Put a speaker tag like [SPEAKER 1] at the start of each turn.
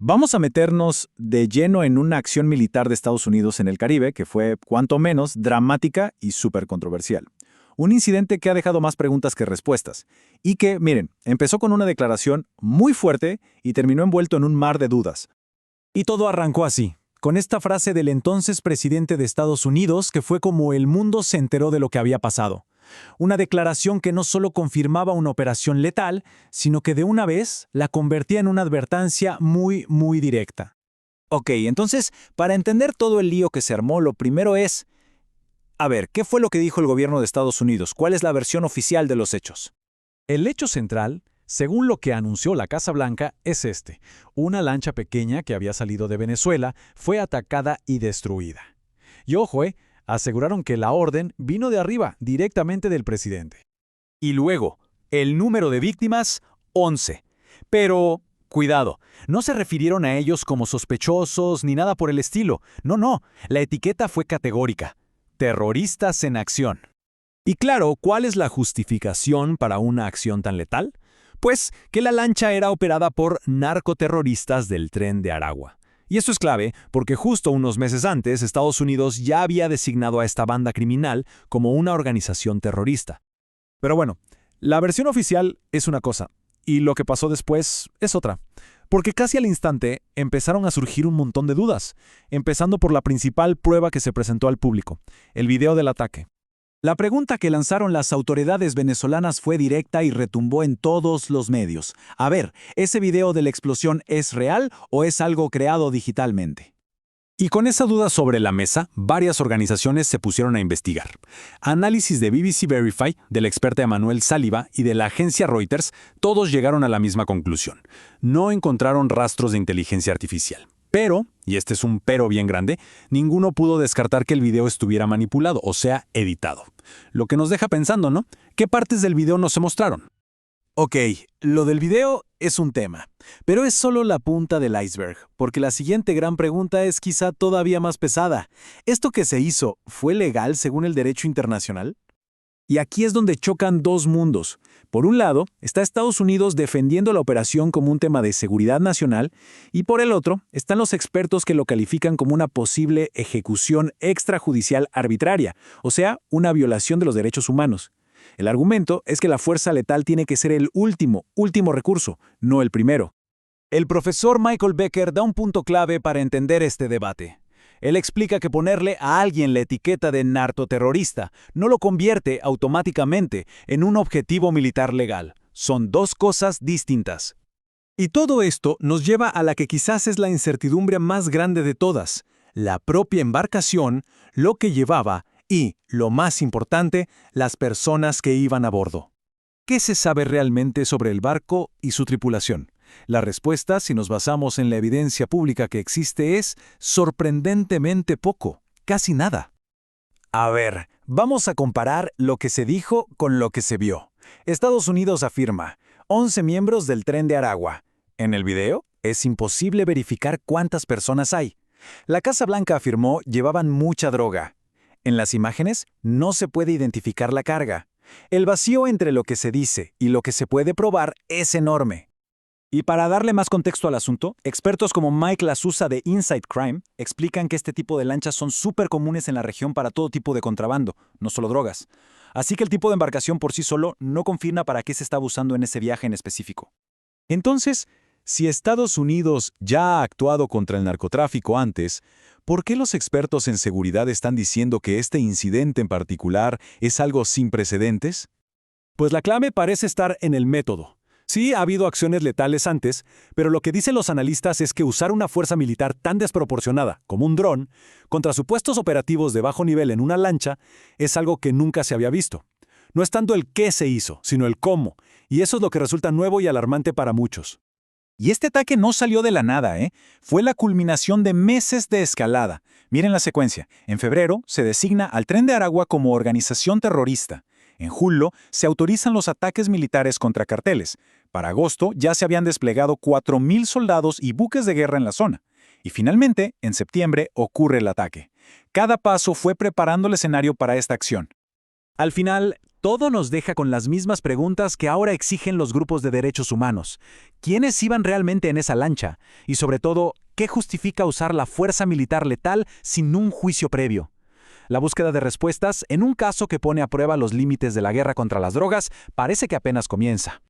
[SPEAKER 1] Vamos a meternos de lleno en una acción militar de Estados Unidos en el Caribe que fue, cuanto menos, dramática y súper controversial. Un incidente que ha dejado más preguntas que respuestas. Y que, miren, empezó con una declaración muy fuerte y terminó envuelto en un mar de dudas.
[SPEAKER 2] Y todo arrancó así, con esta frase del entonces presidente de Estados Unidos que fue como el mundo se enteró de lo que había pasado. Una declaración que no solo confirmaba una operación letal, sino que de una vez la convertía en una advertencia muy directa.
[SPEAKER 1] Ok, entonces, para entender todo el lío que se armó, lo primero es, a ver, ¿qué fue lo que dijo el gobierno de Estados Unidos? ¿Cuál es la versión oficial de los hechos?
[SPEAKER 2] El hecho central, según lo que anunció la Casa Blanca, es este. Una lancha pequeña que había salido de Venezuela fue atacada y destruida. Y ojo, aseguraron que la orden vino de arriba, directamente del presidente.
[SPEAKER 1] Y luego, el número de víctimas, 11. Pero, cuidado, no se refirieron a ellos como sospechosos ni nada por el estilo. No, la etiqueta fue categórica. Terroristas en acción.
[SPEAKER 2] Y claro, ¿cuál es la justificación para una acción tan letal? Pues que la lancha era operada por narcoterroristas del Tren de Aragua. Y esto es clave porque justo unos meses antes Estados Unidos ya había designado a esta banda criminal como una organización terrorista. Pero bueno, la versión oficial es una cosa, y lo que pasó después es otra. Porque casi al instante empezaron a surgir un montón de dudas, empezando por la principal prueba que se presentó al público, el video del ataque. La pregunta que lanzaron las autoridades venezolanas fue directa y retumbó en todos los medios. A ver, ¿ese video de la explosión es real o es algo creado digitalmente? Y con esa duda sobre la mesa, varias organizaciones se pusieron a investigar. Análisis de BBC Verify, de la experta Emmanuel Saliba y de la agencia Reuters, todos llegaron a la misma conclusión. No encontraron rastros de inteligencia artificial. Pero, y este es un pero bien grande, ninguno pudo descartar que el video estuviera manipulado, o sea, editado. Lo que nos deja pensando, ¿no? ¿Qué partes del video no se mostraron? Ok, lo del video es un tema, pero es solo la punta del iceberg, porque la siguiente gran pregunta es quizá todavía más pesada. ¿Esto que se hizo fue legal según el derecho internacional? Y aquí es donde chocan dos mundos. Por un lado, está Estados Unidos defendiendo la operación como un tema de seguridad nacional, y por el otro, están los expertos que lo califican como una posible ejecución extrajudicial arbitraria, o sea, una violación de los derechos humanos. El argumento es que la fuerza letal tiene que ser el último recurso, no el primero. El profesor Michael Becker da un punto clave para entender este debate. Él explica que ponerle a alguien la etiqueta de narcoterrorista no lo convierte automáticamente en un objetivo militar legal. Son dos cosas distintas. Y todo esto nos lleva a la que quizás es la incertidumbre más grande de todas, la propia embarcación, lo que llevaba y, lo más importante, las personas que iban a bordo. ¿Qué se sabe realmente sobre el barco y su tripulación? La respuesta, si nos basamos en la evidencia pública que existe, es sorprendentemente poco, casi nada. A ver, vamos a comparar lo que se dijo con lo que se vio. Estados Unidos afirma, 11 miembros del Tren de Aragua. En el video, es imposible verificar cuántas personas hay. La Casa Blanca afirmó llevaban mucha droga. En las imágenes, no se puede identificar la carga. El vacío entre lo que se dice y lo que se puede probar es enorme. Y para darle más contexto al asunto, expertos como Mike Lasusa de Inside Crime explican que este tipo de lanchas son súper comunes en la región para todo tipo de contrabando, no solo drogas. Así que el tipo de embarcación por sí solo no confirma para qué se está usando en ese viaje en específico. Entonces, si Estados Unidos ya ha actuado contra el narcotráfico antes, ¿por qué los expertos en seguridad están diciendo que este incidente en particular es algo sin precedentes? Pues la clave parece estar en el método. Sí, ha habido acciones letales antes, pero lo que dicen los analistas es que usar una fuerza militar tan desproporcionada como un dron contra supuestos operativos de bajo nivel en una lancha es algo que nunca se había visto. No es tanto el qué se hizo, sino el cómo, y eso es lo que resulta nuevo y alarmante para muchos. Y este ataque no salió de la nada, ¿eh? Fue la culminación de meses de escalada. Miren la secuencia. En febrero se designa al Tren de Aragua como organización terrorista. En julio se autorizan los ataques militares contra carteles. Para agosto ya se habían desplegado 4.000 soldados y buques de guerra en la zona. Y finalmente, en septiembre, ocurre el ataque. Cada paso fue preparando el escenario para esta acción. Al final,
[SPEAKER 1] Todo nos deja con las mismas preguntas que ahora exigen los grupos de derechos humanos. ¿Quiénes iban realmente en esa lancha? Y sobre todo, ¿qué justifica usar la fuerza militar letal sin un juicio previo? La búsqueda de respuestas, en un caso que pone a prueba los límites de la guerra contra las drogas, parece que apenas comienza.